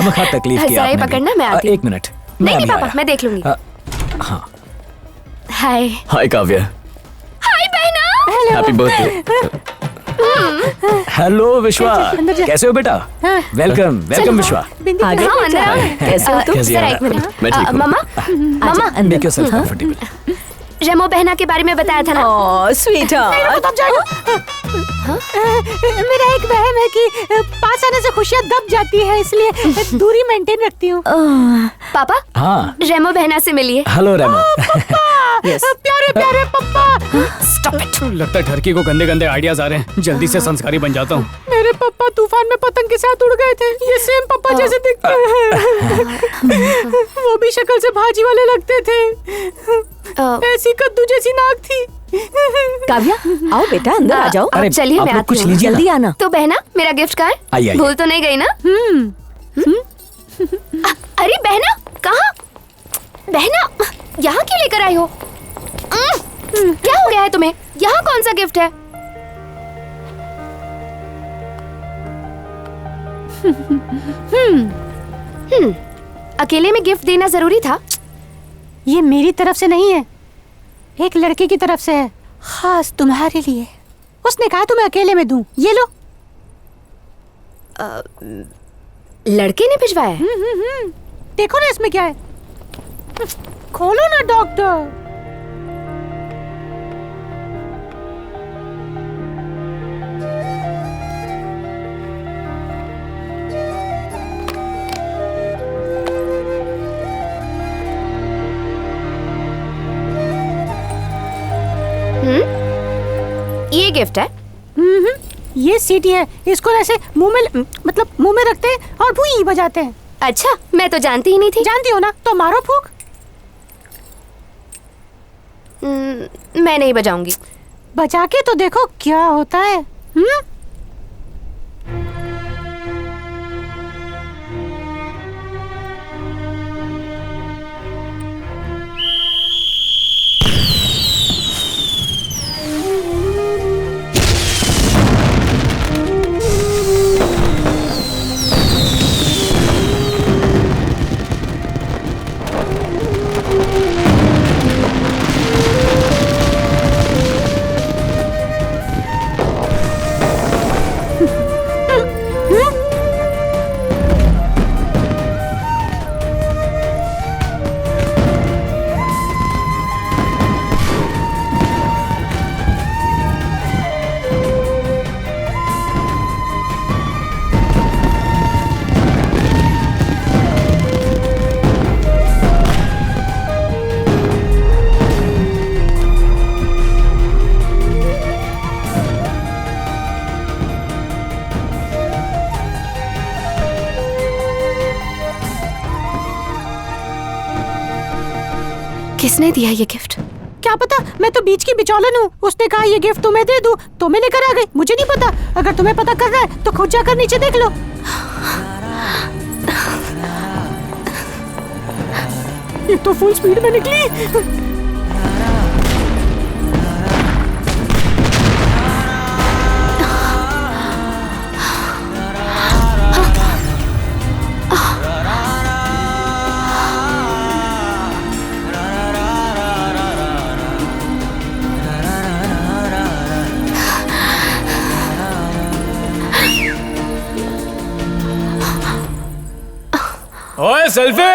खामखा तकलीफ की जरा ये आपने पकड़ना, भी। मैं आती हूँ। एक मिनट, नहीं नहीं अभी पापा, आया। मैं देख लूंगी। हाँ। हाय। हाय काव्या, हाय बहना। Happy birthday. हेलो विश्वा, अंदर जा। कैसे हो बेटा? वेलकम वेलकम विश्वा। बिंदी हाँ, कैसे अंदर आओ। कैसे हो तुम? कैसी जरा हो? एक मिनट। मैं ठीक हूँ। मम्मा मम्मा, मेक योरसेल्फ कंफर्टेबल। रेमो बहना के बारे में बताया था ना? ओह स्वीटहार्ट। दब जाएगा। मेरा एक वहम है कि पास आने से खुशियाँ दब जाती है, इसलिए दूरी मेंटेन रखती हूँ। पापा, हाँ, रेमो बहना से मिलिए। हेलो रेमो। Yes. प्यारे प्यारे पप्पा। Stop it. लगता है ठरकी को गंदे गंदे आइडियाज आ रहे हैं। जल्दी से संस्कारी बन जाता हूँ। मेरे पापा तूफान में पतंग के साथ उड़ गए थे। ये सेम पापा जैसे दिखते हैं। वो भी शक्ल से भाजी वाले लगते थे। ऐसी कद्दू जैसी नाक थी। काव्या, आओ बेटा, अंदर आ जाओ। आप चलिए, आप मैं लोग आती कुछ हूँ। लीजिए जल्दी ना। आना। तो बहना, मेरा गिफ्ट कार्ड आइए। भूल तो नहीं गई ना? अरे बहना, कहाँ? बहना, यहाँ क्यों लेकर आई हो? क्या हो गया है तुम्हें? यहाँ कौन सा गिफ्ट है? अकेले में गिफ्ट देना जरूरी था? ये मेरी तरफ से नहीं है, एक लड़के की तरफ से है, खास तुम्हारे लिए। उसने कहा तुम्हें अकेले में दूं। ये लो। लड़के ने भिजवाया है? देखो ना इसमें क्या है। खोलो ना डॉक्टर। ये गिफ्ट है? ये सीटी है, इसको ऐसे मुंह में मतलब मुंह में रखते हैं और भूई बजाते हैं। अच्छा, मैं तो जानती ही नहीं थी। जानती हो ना, तो मारो फूक। मैं नहीं बजाऊंगी। बजा के तो देखो क्या होता है। किसने दिया ये गिफ्ट? क्या पता, मैं तो बीच की बिचौलन हूँ। उसने कहा ये गिफ्ट तुम्हें दे दूँ, तो मैं लेकर आ गई। मुझे नहीं पता। अगर तुम्हें पता करना है तो खुद जाकर नीचे देख लो। ये तो फुल स्पीड में निकली। ओए सेल्फी।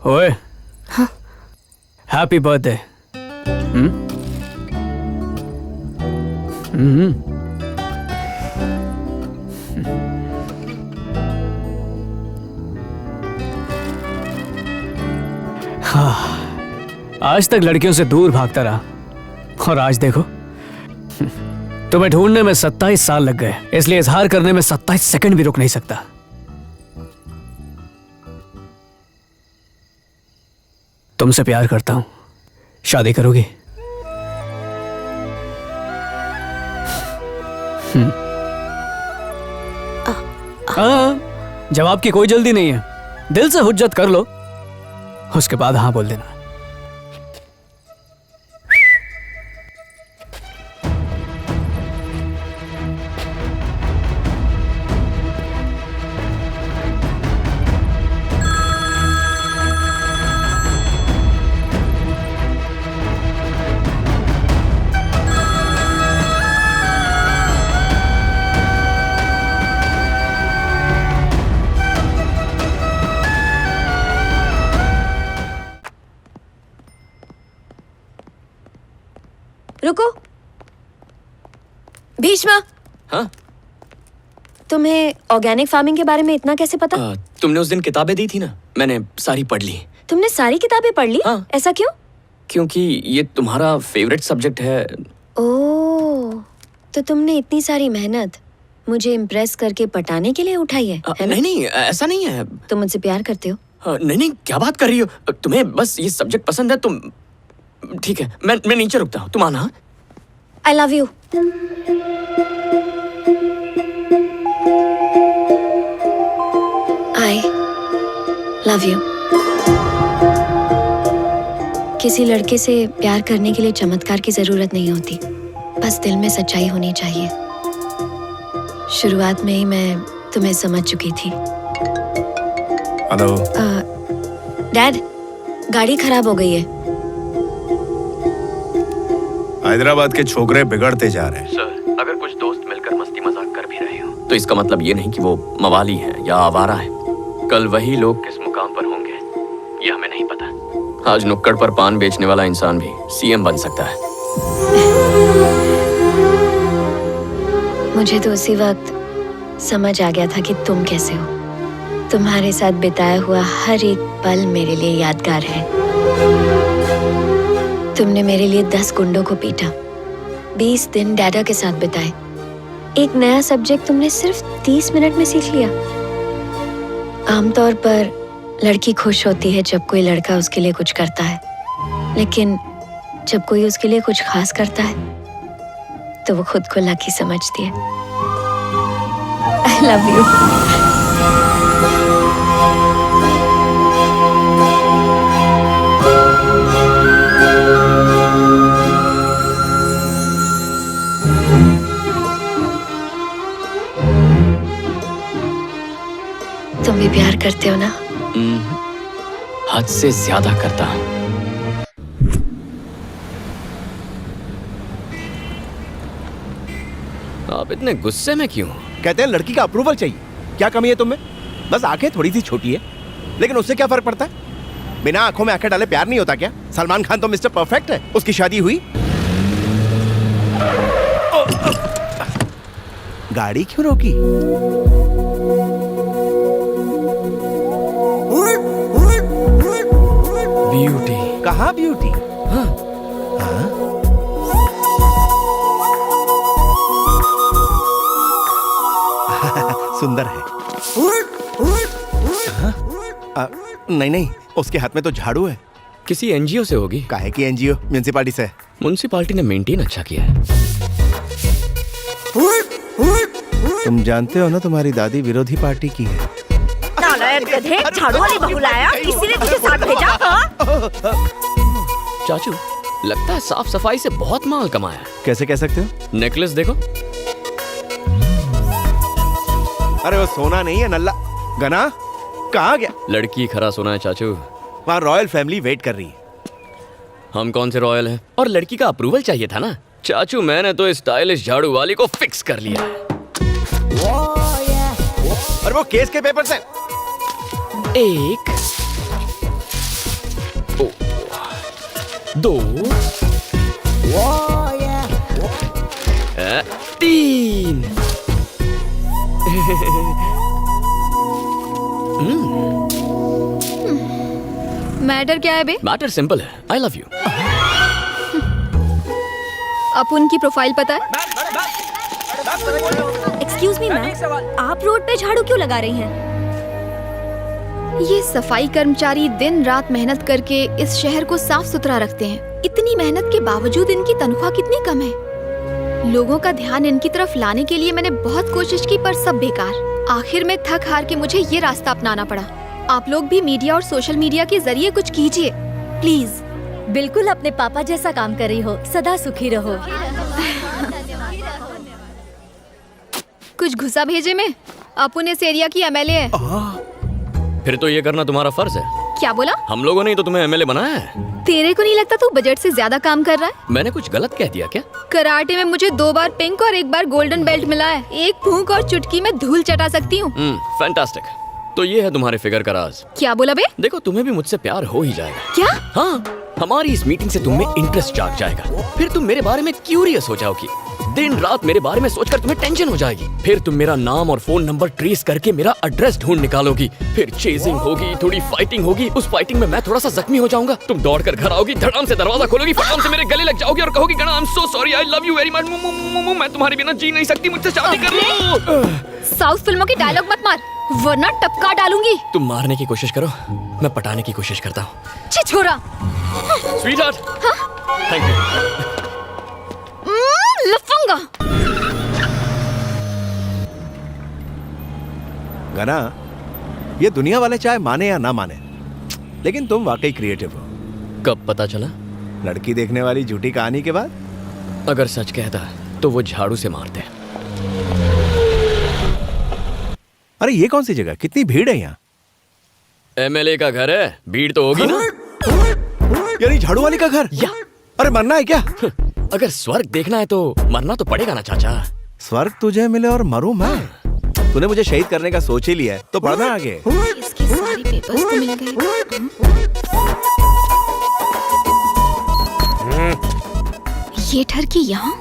ओए, हैप्पी बर्थडे। आज तक लड़कियों से दूर भागता रहा और आज देखो, तुम्हें ढूंढने में 27 साल लग गए, इसलिए इजहार करने में 27 सेकंड भी रुक नहीं सकता। तुमसे प्यार करता हूं, शादी करोगी? हाँ, जवाब की कोई जल्दी नहीं है, दिल से हुज्जत कर लो, उसके बाद हाँ बोल देना। रुको, भीष्मा। हाँ? तुम्हें ऑर्गेनिक फार्मिंग के बारे में इतना कैसे पता? तुमने उस दिन किताबें दी थी ना, मैंने सारी पढ़ ली। तुमने सारी किताबें पढ़ ली? हाँ। ऐसा क्यों? क्योंकि ये तुम्हारा फेवरेट सब्जेक्ट है। ओह, तो तुमने इतनी सारी मेहनत मुझे इम्प्रेस करके पटाने के लिए उठाई है ना? नहीं नहीं, ऐसा नहीं है। तुम मुझसे प्यार करते हो? नहीं नहीं, क्या बात कर रही हो? तुम्हें बस ये सब्जेक्ट पसंद है। तुम ठीक है, मैं नीचे रुकता हूँ, तुम आना। I love you. I love you. किसी लड़के से प्यार करने के लिए चमत्कार की जरूरत नहीं होती, बस दिल में सच्चाई होनी चाहिए। शुरुआत में ही मैं तुम्हें समझ चुकी थी। हेलो। डैड, गाड़ी खराब हो गई है। हैदराबाद के छोकरे बिगड़ते जा रहे हैं। सर, अगर कुछ दोस्त मिलकर मस्ती मजाक कर भी रहे हो तो इसका मतलब ये नहीं कि वो मवाली है या आवारा है। कल वही लोग किस मुकाम पर होंगे ये हमें नहीं पता। आज नुक्कड़ पर पान बेचने वाला इंसान भी सीएम बन सकता है। मुझे तो उसी वक्त समझ आ गया था कि तुम कैसे हो। तुम्हारे साथ बिताया हुआ हर एक पल मेरे लिए यादगार है। तुमने मेरे लिए 10 गुंडों को पीटा, 20 दिन डैडा के साथ बिताए। एक नया सब्जेक्ट तुमने सिर्फ 30 मिनट में सीख लिया। आमतौर पर लड़की खुश होती है जब कोई लड़का उसके लिए कुछ करता है, लेकिन जब कोई उसके लिए कुछ खास करता है तो वो खुद को लकी समझती है। I love you. तुम भी प्यार करते हो ना? हद से ज्यादा करता हूँ। आप इतने गुस्से में क्यों? कहते हैं लड़की का अप्रूवल चाहिए। क्या कमी है तुम में? बस आंखें थोड़ी सी छोटी है, लेकिन उससे क्या फर्क पड़ता है? बिना आंखों में आंखें डाले प्यार नहीं होता क्या? सलमान खान तो मिस्टर परफेक्ट है। उसकी शादी हुई, गाड़ी क्यों रोकी? ब्यूटी। कहाँ ब्यूटी? हाँ। सुंदर है। नहीं नहीं, उसके हाथ में तो झाड़ू है। किसी एनजीओ से होगी। काहे की एनजीओ? म्युनिसिपालिटी से। म्युनिसिपालिटी ने मेंटेन अच्छा किया है। तुम जानते हो ना, तुम्हारी दादी विरोधी पार्टी की है। नालायक गधे, झाड़ू वाली बहू लाया, इसीलिए तुझे साथ भेजा। चाचू, लगता है साफ सफाई से बहुत माल कमाया। कैसे कह सकते हो? नेकलेस देखो। अरे वो सोना नहीं है, नल्ला। गना कहाँ गया? लड़की खरा सोना है चाचू। वहाँ रॉयल फैमिली वेट कर रही है। हम कौन से रॉयल हैं? और लड़की का अप्रूवल चाहिए था ना। चाचू, मैंने तो स्टाइलिश झाड़ू वाली को फिक्स कर लिया है। और वो केस के पेपर से। एक, दो, 3। मैटर क्या है बे? मैटर सिंपल है, आई लव यू। अपुन की प्रोफाइल पता है? एक्सक्यूज मी मैम, आप रोड पे झाड़ू क्यों लगा रही हैं? ये सफाई कर्मचारी दिन रात मेहनत करके इस शहर को साफ सुथरा रखते हैं। इतनी मेहनत के बावजूद इनकी तनख्वाह कितनी कम है। लोगों का ध्यान इनकी तरफ लाने के लिए मैंने बहुत कोशिश की, पर सब बेकार। आखिर में थक हार के मुझे ये रास्ता अपनाना पड़ा। आप लोग भी मीडिया और सोशल मीडिया के जरिए कुछ कीजिए प्लीज। बिल्कुल अपने पापा जैसा काम कर रही हो, सदा सुखी रहो। कुछ घुसा भेजे में। अपुन इस एरिया की एमएलए है। फिर तो ये करना तुम्हारा फर्ज है। क्या बोला? हम लोगों ने ही तो तुम्हें एमएलए बनाया है। तेरे को नहीं लगता तू बजट से ज्यादा काम कर रहा है? मैंने कुछ गलत कह दिया क्या? कराटे में मुझे 2 बार पिंक और 1 बार गोल्डन बेल्ट मिला है। एक फूंक और चुटकी में धूल चटा सकती हूँ। फैंटास्टिक। तो ये है तुम्हारे फिगर का राज। क्या बोला बे? देखो, तुम्हें भी मुझसे प्यार हो ही जाएगा। क्या? हाँ, हमारी इस मीटिंग से तुम्हें इंटरेस्ट जाग जाएगा। फिर तुम मेरे बारे में क्यूरियस हो जाओगी। दिन रात मेरे बारे में सोचकर तुम्हें टेंशन हो जाएगी। फिर तुम मेरा नाम और फोन नंबर ट्रेस करके मेरा एड्रेस ढूंढ निकालोगी। फिर चेजिंग होगी, थोड़ी फाइटिंग होगी। उस फाइटिंग में मैं थोड़ा सा जख्मी हो जाऊंगा। तुम दौड़कर घर आओगी, धड़ाम से दरवाजा खोलोगी, फटाम से मेरे गले लग जाओगी और कहोगी गणा, I am so sorry, I love you very much, मैं तुम्हारे बिना जी नहीं सकती, मुझसे शादी कर लो। साउथ फिल्मों की डायलॉग मत मार, वरना टपका डालूंगी। तुम मारने की कोशिश करो, मैं पटाने की कोशिश करता हूँ। छिछोरा। Sweetheart, thank you. लफंगा। गना, ये दुनिया वाले चाहे माने या ना माने, लेकिन तुम वाकई क्रिएटिव हो। कब पता चला? लड़की देखने वाली झूठी कहानी के बाद। अगर सच कहता तो वो झाड़ू से मारते। अरे ये कौन सी जगह, कितनी भीड़ है यहाँ? एमएलए का घर है, भीड़ तो होगी ना। यानी झाड़ू वाली का घर? या अरे मरना है क्या? अगर स्वर्ग देखना है तो मरना तो पड़ेगा ना चाचा। स्वर्ग तुझे मिले और मरूं मैं? तूने मुझे शहीद करने का सोच ही लिया है, तो पढ़ना आगे। इसके सारे पेपर्स तो मिल गए। ये ठरकी यहाँ?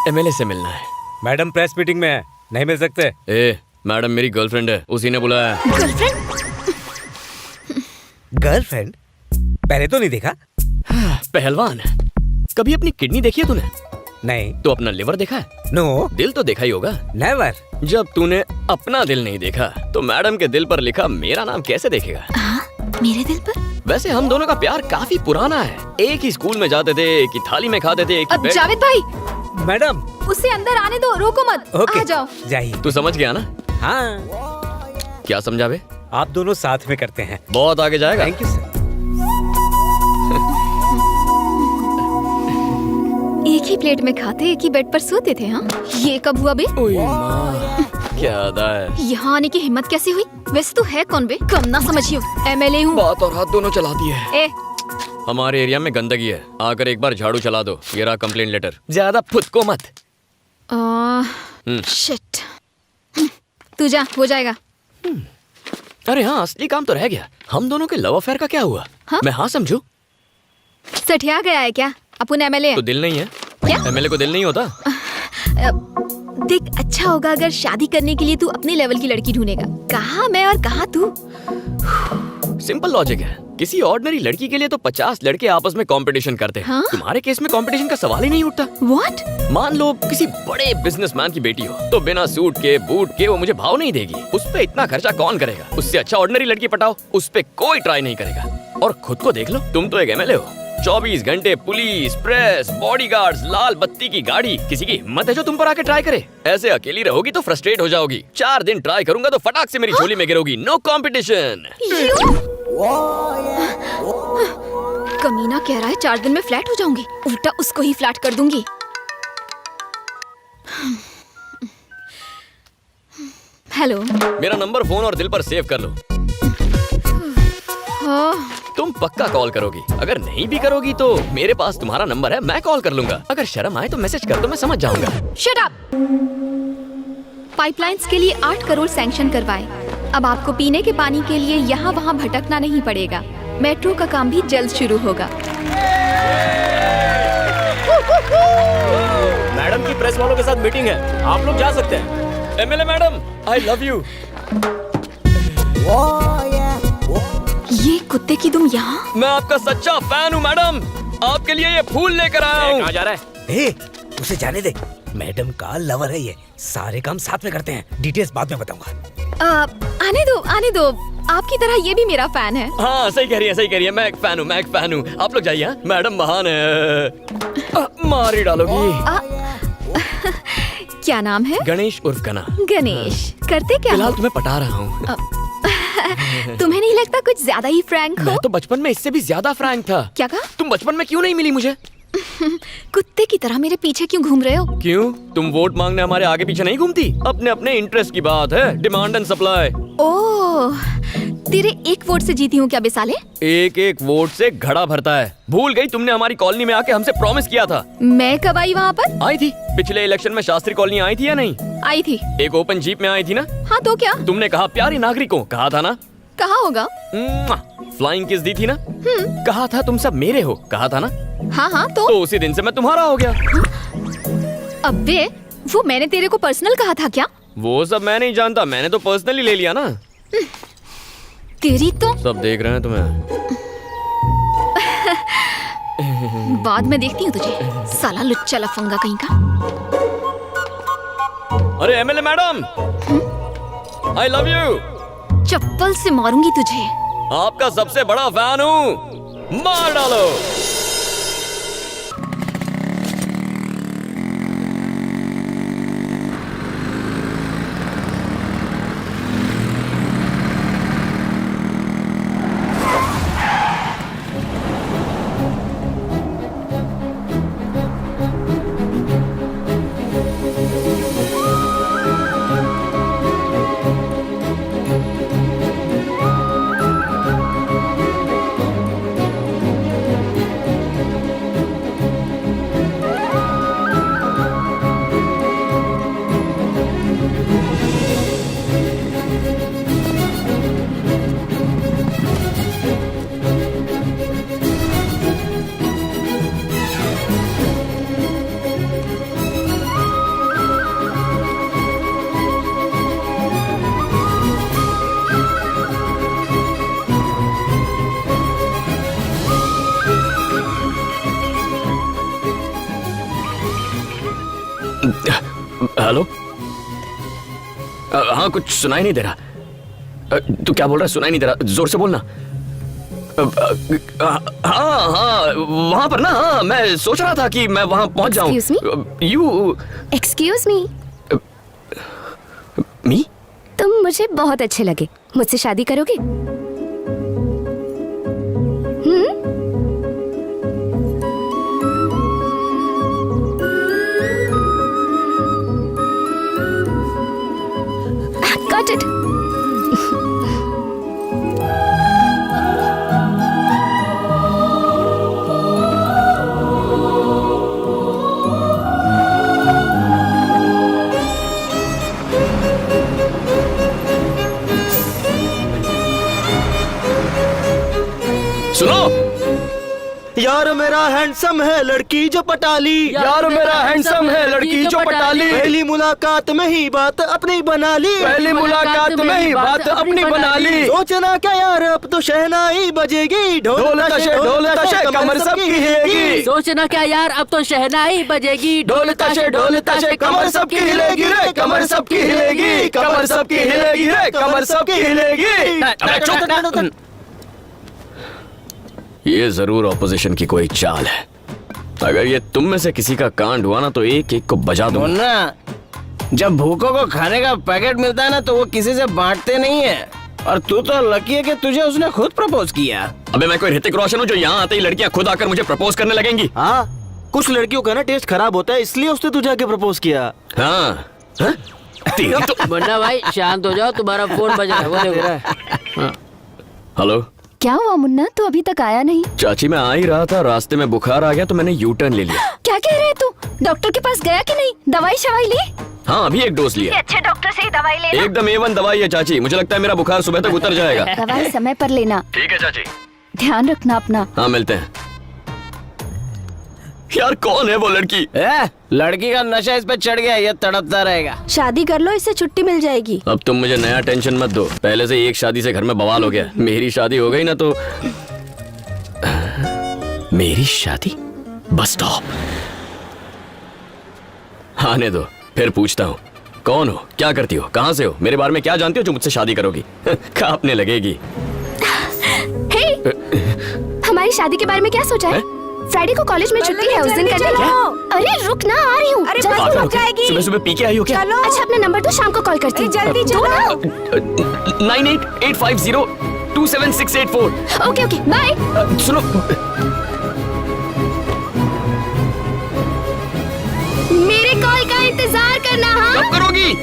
एमएलए से मिलना है। मैडम प्रेस मीटिंग में है, नहीं मिल सकते। ए, मैडम मेरी गर्लफ्रेंड है, उसी ने बुलाया है। गर्लफ्रेंड? गर्लफ्रेंड? पहले तो नहीं देखा। पहलवान, कभी अपनी किडनी देखी है तूने? नहीं। तो अपना लिवर देखा है? नो। दिल तो देखा ही होगा। नेवर। जब तूने अपना दिल नहीं देखा तो मैडम के दिल पर लिखा मेरा नाम कैसे देखेगा? मेरे दिल पर? वैसे हम दोनों का प्यार काफी पुराना है। एक ही स्कूल में जाते थे, एक ही थाली में खाते थे, एक ही बेड। जावेद भाई, मैडम उसे अंदर आने दो, रोको मत। ओके, आ जाओ। जाइए। तू समझ गया ना? हाँ। क्या समझा बे? आप दोनों साथ में करते हैं। बहुत आगे जाएगा। Thank you sir. एक ही प्लेट में खाते, एक ही बेड पर सोते थे। हाँ, ये कब हुआ बे? ओए माँ, क्या अदा है। यहाँ आने की हिम्मत कैसे हुई? वैसे तू है कौन बे? कम ना समझियो, एमएलए हूँ। बात और हाथ दोनों चलाती है। ए, हमारे एरिया में गंदगी है, आकर एक बार झाड़ू चला दो। ये रहा कंप्लेंट लेटर। ज्यादा फुदको मत। शिट। तू जा, हो जाएगा। अरे हाँ, असली काम तो रह गया। हम दोनों के लव अफेयर का क्या हुआ? हाँ? मैं हाँ समझू? सठिया गया है क्या? अपन एमएलए तो दिल नहीं है क्या? एमएलए को दिल नहीं होता? देख, अच्छा होगा अगर शादी करने के लिए तू अपने लेवल की लड़की ढूंढेगा। कहाँ मैं और कहाँ तू? सिंपल लॉजिक है। किसी ऑर्डिनरी लड़की के लिए तो 50 लड़के आपस में कंपटीशन करते हैं। हाँ? तुम्हारे केस में कंपटीशन का सवाल ही नहीं उठता। What? मान लो किसी बड़े बिजनेसमैन की बेटी हो, तो बिना सूट के बूट के वो मुझे भाव नहीं देगी। उस पे इतना खर्चा कौन करेगा? उससे अच्छा ऑर्डिनरी लड़की पटाओ, उस पे कोई ट्राई नहीं करेगा। और खुद को देख लो, तुम तो एक एमएलए हो। 24 घंटे पुलिस, प्रेस, बॉडीगार्ड्स, लाल बत्ती की गाड़ी। किसी की हिम्मत है जो तुम पर आके ट्राई करे? ऐसे अकेली रहोगी तो फ्रस्ट्रेट हो जाओगी। 4 दिन ट्राई करूंगा तो फटाक से मेरी झोली में गिरोगी। No competition. कमीना कह रहा है 4 दिन में फ्लैट हो जाऊंगी, उल्टा उसको ही फ्लैट कर दूंगी। हेलो। मेरा नंबर फोन और दिल पर सेव कर लो। तुम पक्का कॉल करोगी। अगर नहीं भी करोगी तो मेरे पास तुम्हारा नंबर है, मैं कॉल कर लूंगा। अगर शर्म आए तो मैसेज कर दो, मैं समझ जाऊंगा। Shut up. पाइपलाइंस के लिए 8 करोड़ सैंक्शन करवाए। अब आपको पीने के पानी के लिए यहाँ वहाँ भटकना नहीं पड़ेगा। मेट्रो का काम भी जल्द शुरू होगा। मैडम की प्रेस वालों के साथ मीटिंग है, आप लोग जा सकते हैं। MLA madam, I love you. ये कुत्ते की दुम यहाँ? मैं आपका सच्चा फैन हूँ मैडम। आपके लिए ये फूल लेकर आया हूँ। कहाँ जा रहा है? उसे जाने दे। मैडम का लवर है ये, सारे काम साथ में करते हैं। डिटेल्स बाद में बताऊंगा। आने दो। आपकी तरह ये भी मेरा फैन है। हाँ सही कह रही है, मैं एक फैन हूँ। आप लोग जाइए, हाँ? मैडम महान है। मार ही डालोगी। क्या नाम है? गणेश उर्फ गना। गणेश, करते क्या फिलहाल हो? तुम्हें पटा रहा हूँ। तुम्हें नहीं लगता कुछ ज्यादा ही फ्रैंक हो? मैं तो बचपन में इससे भी ज्यादा फ्रैंक था। क्या कहा? तुम बचपन में क्यों नहीं मिली मुझे? कुत्ते की तरह मेरे पीछे क्यों घूम रहे हो? क्यों? तुम वोट मांगने हमारे आगे पीछे नहीं घूमती? अपने अपने इंटरेस्ट की बात है, डिमांड एंड सप्लाई। ओह, तेरे एक वोट से जीती हूँ क्या बेसाले? एक एक वोट से घड़ा भरता है। भूल गई तुमने हमारी कॉलोनी में आके हमसे प्रॉमिस किया था। मैं कब आई वहाँ पर? आई थी पिछले इलेक्शन में। शास्त्री कॉलोनी आई थी या नहीं? आई थी। एक ओपन जीप में आई थी ना? हाँ तो क्या? तुमने कहा प्यारे नागरिकों, कहा था ना? कहा होगा। फ्लाइंग किस दी थी ना? कहा था तुम सब मेरे हो, कहा था ना? हाँ तो उसी दिन से मैं तुम्हारा हो गया। अबे, वो मैंने तेरे को पर्सनल कहा था क्या? वो सब मैं नहीं जानता, मैंने तो पर्सनली ले लिया ना। तेरी तो सब देख रहे हैं तुम्हें। बाद में देखती हूँ तुझे, साला लुच्चा लफंगा कहीं का। अरे MLA madam, I love you. चप्पल से मारूंगी तुझे। आपका सबसे बड़ा फैन हूँ, मार डालो। हेलो। हाँ, कुछ सुनाई नहीं दे रहा। तू क्या बोल रहा है? सुनाई नहीं दे रहा, जोर से बोलना। हाँ हाँ, वहाँ पर ना। हाँ, मैं सोच रहा था कि मैं वहाँ पहुँच जाऊँ। Excuse me. मी? तुम मुझे बहुत अच्छे लगे, मुझसे शादी करोगे? Got it. सुनो यार मेरा हैंडसम है लड़की जो पटाली। यार मेरा हैंडसम है लड़की जो पटाली। पहली मुलाकात में ही बात अपनी बना ली। पहली मुलाकात में ही बात अपनी बना ली। सोचना क्या यार, अब तो शहनाई बजेगी। ढोल तशे कमर सबकी हिलेगी। सोचना क्या यार, अब तो शहनाई बजेगी। ढोल तशे कमर सबकी हिलेगी रे, कमर सबकी हिलेगी, कमर सबकी हिलेगी रे, कमर सबकी हिलेगी। ये जरूर ऑपोजिशन की कोई चाल है। अगर ये तुम में से किसी का कांड हुआ ना तो एक एक को बजा दूंगा। मुन्ना, जब भूखों को खाने का पैकेट मिलता है ना तो वो किसी से बांटते नहीं है। और तू तो लकी है कि तुझे उसने खुद प्रपोज किया। अबे मैं कोई ऋतिक रोशन हूँ जो यहाँ आते ही लड़कियाँ खुद आकर मुझे प्रपोज करने लगेंगी? हाँ, कुछ लड़कियों का ना टेस्ट खराब होता है, इसलिए उसने तुझे आके प्रपोज किया। हाँ, तो मुन्ना भाई शांत हो जाओ, तुम्हारा फोन बज रहा है। हेलो। क्या हुआ मुन्ना, तू अभी तक आया नहीं? चाची मैं आ ही रहा था, रास्ते में बुखार आ गया तो मैंने यू टर्न ले लिया। क्या कह रहे तू? डॉक्टर के पास गया कि नहीं? दवाई शवाई ली? हाँ, अभी एक डोज लिया। अच्छे डॉक्टर से ही दवाई लेना। एकदम A1 दवाई है चाची, मुझे लगता है मेरा बुखार सुबह तक उतर जाएगा। दवाई समय पर लेना। ठीक है चाची। ध्यान रखना अपना। हाँ, मिलते हैं। यार कौन है वो लड़की? लड़की का नशा इस पे चढ़ गया, ये तड़पता रहेगा। शादी कर लो, इससे छुट्टी मिल जाएगी। अब तुम मुझे नया टेंशन मत दो, पहले से एक शादी से घर में बवाल हो गया। मेरी शादी हो गई ना तो मेरी शादी बस स्टॉप। आने दो, फिर पूछता हूँ। कौन हो, क्या करती हो, कहाँ से हो, मेरे बारे में क्या जानती हो जो मुझसे शादी करोगी? कांपने लगेगी। हे, हमारी शादी के बारे में क्या सोचा है? फ्राइडे को कॉलेज में छुट्टी है, उस दिन करने क्या? अरे रुक ना, आ रही हूँ। पागल हो क्या? सुबह सुबह पी के आई हो क्या? अच्छा अपना नंबर तो शाम को कॉल करती हूँ। जल्दी चलो। 9885027684। Okay okay bye. सुनो, मेरे कॉल का इंतजार करना। हाँ कब करोगी?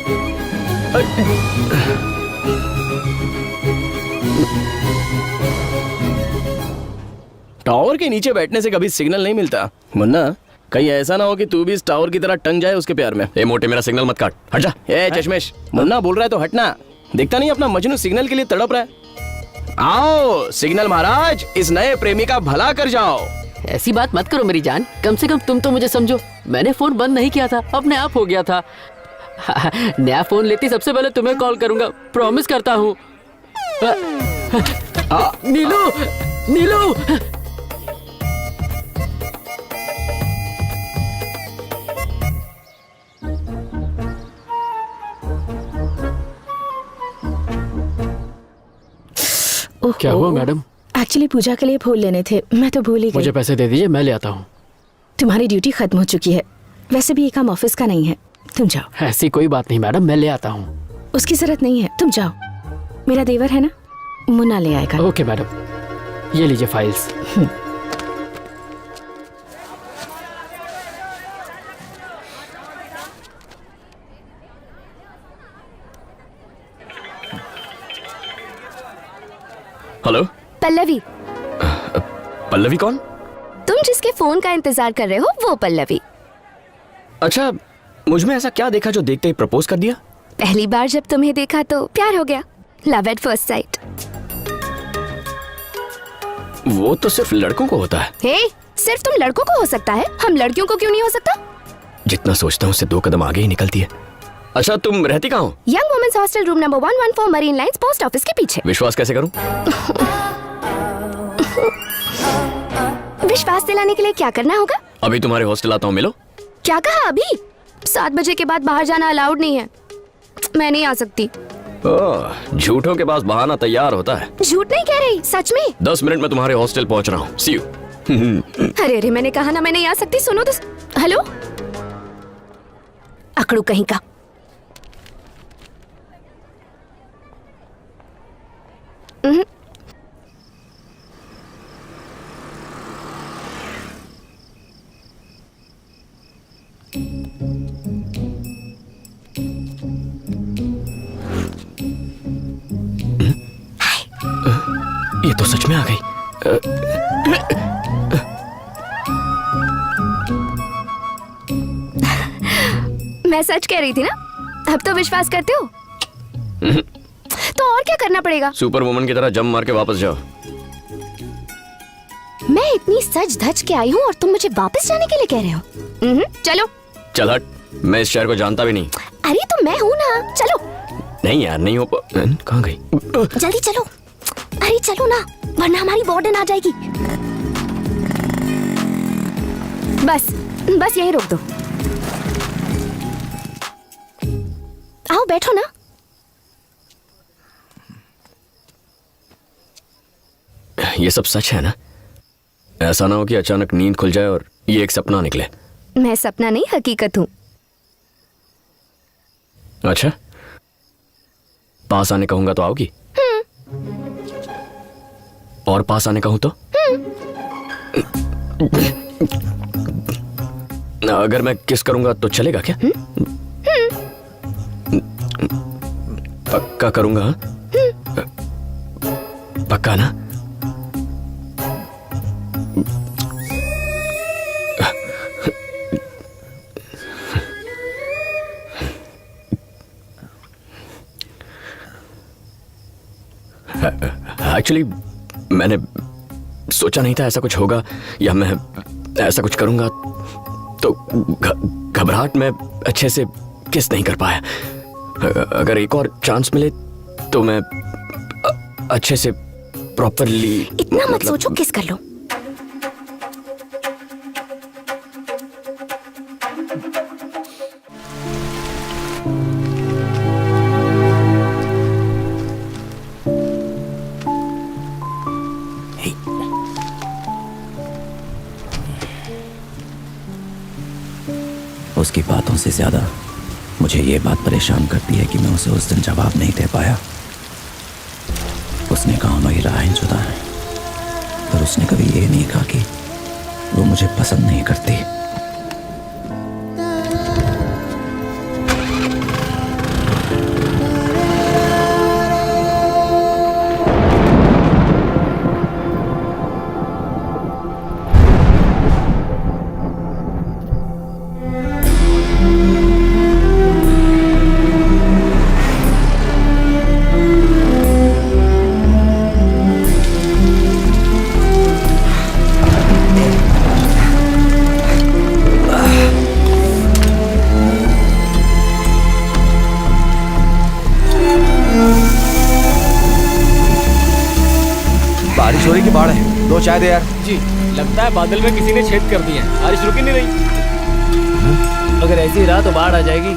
टावर के नीचे बैठने से कभी सिग्नल नहीं मिलता। मुन्ना, कहीं ऐसा ना हो कि तू भी इस टावर की तरह टंग जाए उसके प्यार में। ए मोटे, मेरा सिग्नल मत काट, हट जा। ए चश्मेश, मुन्ना बोल रहा है तो हटना। दिखता नहीं अपना मजनू सिग्नल के लिए तड़प रहा है। आओ सिग्नल महाराज, इस नए प्रेमी का भला कर जाओ। ऐसी बात मत करो मेरी जान, कम से कम तुम तो मुझे समझो। मैंने फोन बंद नहीं किया था, अपने आप हो गया था। नया फोन लेती सबसे पहले तुम्हें कॉल करूंगा, प्रॉमिस करता हूँ। नीलू, नीलू। क्या हुआ मैडम? एक्चुअली पूजा के लिए फूल लेने थे, मैं तो भूल ही गई। मुझे पैसे दे दीजिए, मैं ले आता हूँ। तुम्हारी ड्यूटी खत्म हो चुकी है, वैसे भी ये काम ऑफिस का नहीं है, तुम जाओ। ऐसी कोई बात नहीं मैडम, मैं ले आता हूँ। उसकी जरूरत नहीं है, तुम जाओ। मेरा देवर है ना, मुन्ना ले आएगा। ओके मैडम, ये लीजिए फाइल्स। हेलो पल्लवी। पल्लवी कौन? तुम जिसके फोन का इंतजार कर रहे हो वो पल्लवी। अच्छा, मुझ में ऐसा क्या देखा जो देखते ही प्रपोज कर दिया? पहली बार जब तुम्हें देखा तो प्यार हो गया, लव एट फर्स्ट साइट। वो तो सिर्फ लड़कों को होता है। हे, सिर्फ तुम लड़कों को हो सकता है, हम लड़कियों को क्यों नहीं हो सकता? जितना सोचता हूँ उससे 2 कदम आगे ही निकलती है। अच्छा, तुम रहती कहाँ हो? Young women's hostel room number 114 Marine Lines post office के पीछे। विश्वास कैसे करूं? विश्वास दिलाने के लिए क्या करना होगा? अभी तुम्हारे हॉस्टल आता हूँ, मिलो। क्या कहा अभी? 7 बजे के बाद बाहर जाना अलाउड नहीं है, मैं नहीं आ सकती। झूठों के पास बहाना तैयार होता है। झूठ नहीं कह रही, सच में। 10 मिनट में तुम्हारे हॉस्टल पहुंच रहा हूँ, सी यू। अरे अरे, मैंने कहा ना मैं नहीं आ सकती। सुनो तो। हेलो, अकड़ू कहीं का। ये तो सच में आ गई। मैं सच कह रही थी ना, अब तो विश्वास करते हो? तो और क्या करना पड़ेगा? सुपर वुमन की तरह जम मार के वापस जाओ। मैं इतनी सज धज के आई हूँ और तुम मुझे वापस जाने के लिए कह रहे हो? चलो। चल हट, मैं इस शहर को जानता भी नहीं। अरे तो मैं हूँ ना, चलो। नहीं यार, नहीं हो। कहाँ गई? जल्दी चलो। अरे चलो ना, वरना हमारी वार्डन आ जाएगी। बस बस यही रोक दो। आओ बैठो ना। ये सब सच है ना? ऐसा ना हो कि अचानक नींद खुल जाए और ये एक सपना निकले। मैं सपना नहीं, हकीकत हूँ। अच्छा, पास आने कहूंगा तो आओगी? और पास आने कहूं तो? अगर मैं किस करूंगा तो चलेगा क्या? पक्का करूंगा? पक्का ना? एक्चुअली मैंने सोचा नहीं था ऐसा कुछ होगा या मैं ऐसा कुछ करूंगा, तो घबराहट में अच्छे से किस नहीं कर पाया। अगर एक और चांस मिले तो मैं अच्छे से प्रॉपरली। इतना मत सोचो, किस कर लो। उसकी बातों से ज्यादा मुझे ये बात परेशान करती है कि मैं उसे उस दिन जवाब नहीं दे पाया। उसने कहा मेरी राहें जुदा हैं, पर उसने कभी ये नहीं कहा कि वो मुझे पसंद नहीं करती। बारिश हो रही की बाढ़ है? 2 चाय दे यार। जी, लगता है बादल में किसी ने छेद कर दिया है। बारिश रुक ही नहीं रही। अगर ऐसी ही रहा तो बाढ़ आ जाएगी।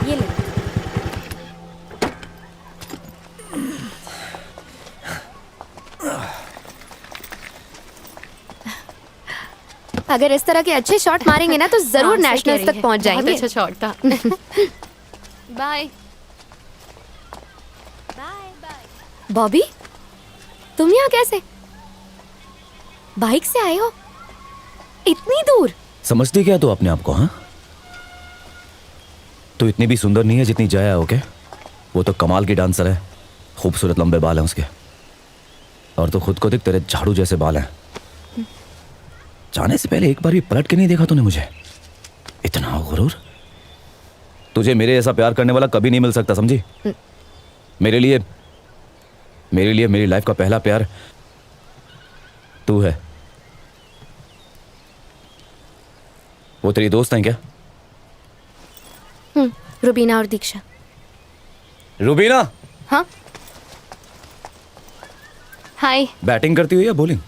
ये ले। अगर इस तरह के अच्छे शॉट मारेंगे ना तो जरूर हाँ, सही कह नेशनल्स रही तक है। पहुंच जाएंगे। बहुत अच्छा शॉट था। बाय बॉबी, तुम यहाँ कैसे? बाइक से आए हो इतनी दूर? समझती क्या तू अपने आप को? हाँ, तू इतनी भी सुंदर नहीं है जितनी जया ओके। वो तो कमाल की डांसर है, खूबसूरत लंबे बाल हैं उसके, और तो खुद को देख, तेरे झाड़ू जैसे बाल हैं। जाने से पहले एक बार भी पलट के नहीं देखा तूने मुझे। इतना गुरूर। तुझे मेरे जैसा प्यार करने वाला कभी नहीं मिल सकता, समझी? मेरे लिए मेरी लाइफ का पहला प्यार तू है। वो तेरी दोस्त हैं क्या? रुबीना और दीक्षा। रुबीना? हाँ, हाय। बैटिंग करती हुई या बॉलिंग?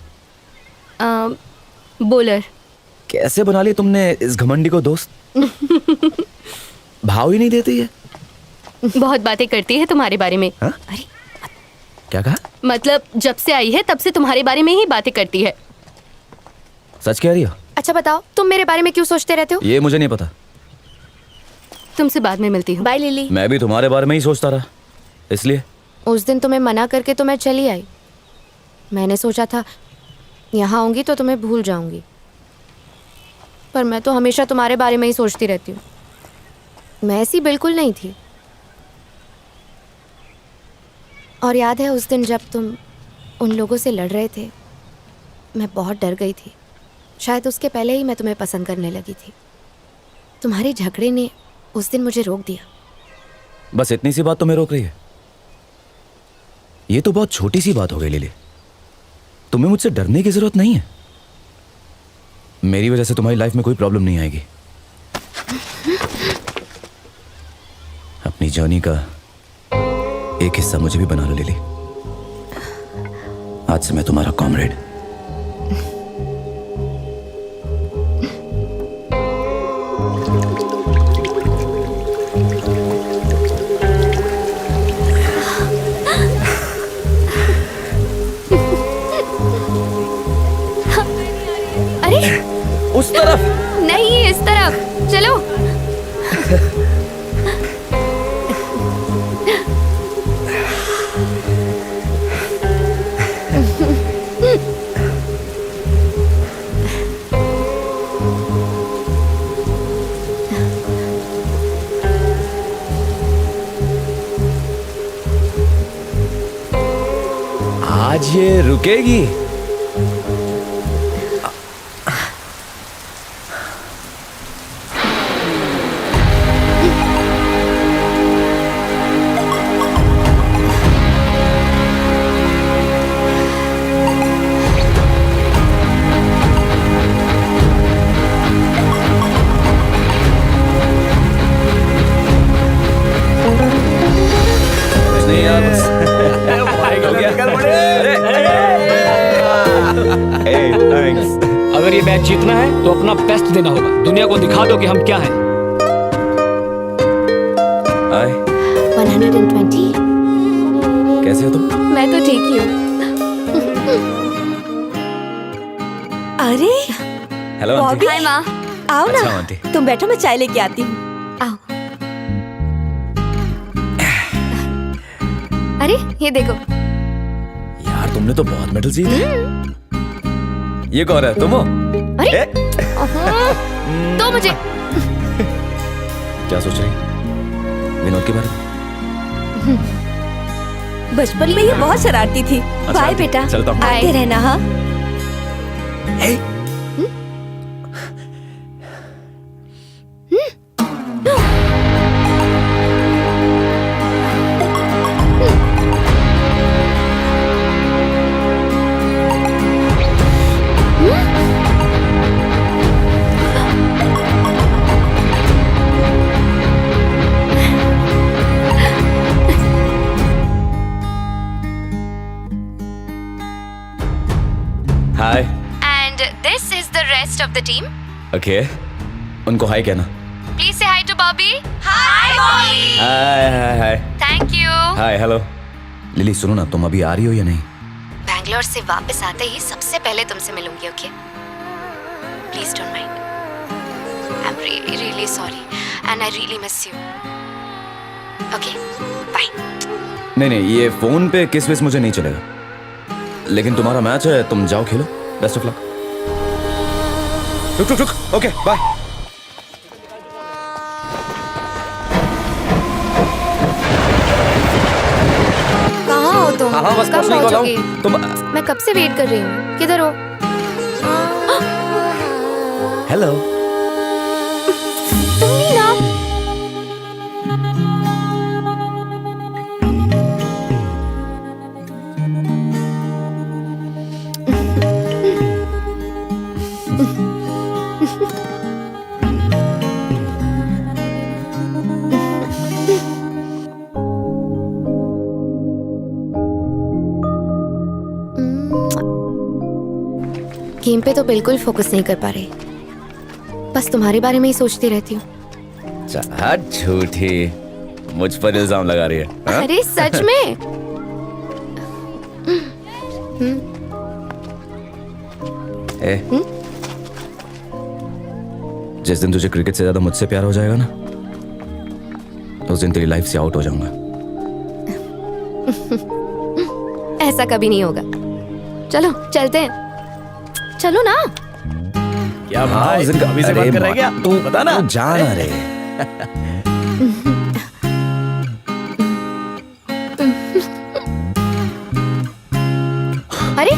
बॉलर। कैसे बना लिया तुमने इस घमंडी को दोस्त? भाव ही नहीं देती है। बहुत बातें करती है तुम्हारे बारे में। हा? अरे क्या कहा? मतलब जब से आई है तब से तुम्हारे बारे में ही बातें करती है। सच कह रही हो? अच्छा बताओ, तुम मेरे बारे में क्यों सोचते रहते हो? ये मुझे नहीं पता। तुमसे बाद में मिलती हूँ। Bye Lily. मैं भी तुम्हारे बारे में ही सोचता रहा, इसलिए उस दिन तुम्हें मना करके तो मैं चली आई। मैंने सोचा था यहाँ आऊंगी तो तुम्हें भूल जाऊंगी, पर मैं तो हमेशा तुम्हारे बारे में ही सोचती रहती हूँ। मैं ऐसी बिल्कुल नहीं थी। और याद है उस दिन जब तुम उन लोगों से लड़ रहे थे, मैं बहुत डर गई थी। शायद उसके पहले ही मैं तुम्हें पसंद करने लगी थी। तुम्हारे झगड़े ने उस दिन मुझे रोक दिया। बस इतनी सी बात तुम्हें रोक रही है? ये तो बहुत छोटी सी बात हो गई लिली। तुम्हें मुझसे डरने की जरूरत नहीं है। मेरी वजह से तुम्हारी लाइफ में कोई प्रॉब्लम नहीं आएगी। अपनी जर्नी का एक हिस्सा मुझे भी बना लो लिली। आज से मैं तुम्हारा कॉमरेड। अरे उस तरफ नहीं, इस तरफ चलो। आज ये रुकेगी? नहीं यार, बस। भाई हो गया। मैच जीतना है तो अपना बेस्ट देना होगा। दुनिया को दिखा दो कि हम क्या हैं। 120। कैसे हो तुम? मैं तो ठीक ही हूँ। अरे हेलो आंटी। हाय माँ, आओ अच्छा, ना आंटी। तुम बैठो, मैं चाय लेके आती हूँ। आओ। अरे ये देखो। यार तुमने तो बहुत मेडल जीते। ये कौन है? तुम हो? अरे तो मुझे क्या सोच रही? विनोद के बारे में? बचपन में ये बहुत शरारती थी। बाय आंटी, बेटा, चलता हूँ। आते रहना। हाँ hi. And this is the rest of the team. Okay, उनको हाय कहना। प्लीज से hi to Bobby. Hi Bobby. Hi hi hi. Thank you. Hi hello. Lily सुनो ना, तुम अभी आ रही हो या नहीं? बैंगलोर से वापस आते ही सबसे पहले तुमसे मिलूंगी। Okay, please don't mind. I am really really sorry and I really miss you. Okay bye. नहीं नहीं, ये फोन पे किस विस मुझे नहीं चलेगा, लेकिन तुम्हारा मैच है, तुम जाओ खेलो। Best of luck. रुक रुक रुक। Okay bye. कहाँ हो तुम? हाँ बस कब पहुंचने वाला हूँ। पहुंचोगे? तुम मैं कब से वेट कर रही हूँ। किधर हो? हेलो। तुम ही ना? गेम पे तो बिल्कुल फोकस नहीं कर पा रही, बस तुम्हारे बारे में ही सोचती रहती हूँ। झूठी, मुझ पर इल्जाम लगा रही है। हाँ? अरे सच में। ए, जिस दिन तुझे क्रिकेट से ज्यादा मुझसे प्यार हो जाएगा ना, उस दिन तेरी लाइफ से आउट हो जाऊंगा। ऐसा कभी नहीं होगा। चलो चलते हैं। चलो ना। क्या भाई, अभी से बात कर रहा है क्या? तू बता ना। तू जाना रे। अरे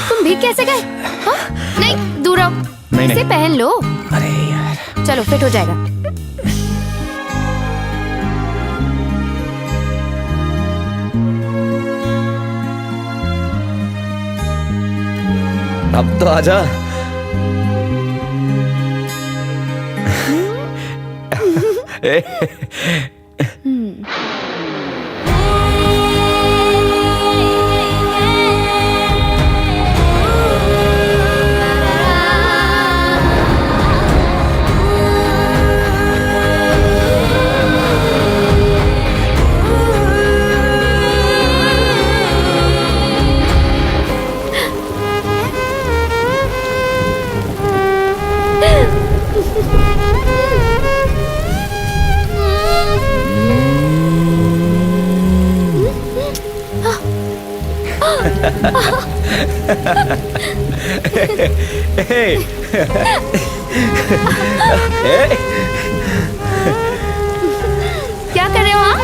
तुम भीग कैसे गए? हाँ? नहीं दूर रहो। नहीं, इसे नहीं। पहन लो। अरे यार, चलो फिट हो जाएगा। अब तो आजा। क्या कर रहे हो आप?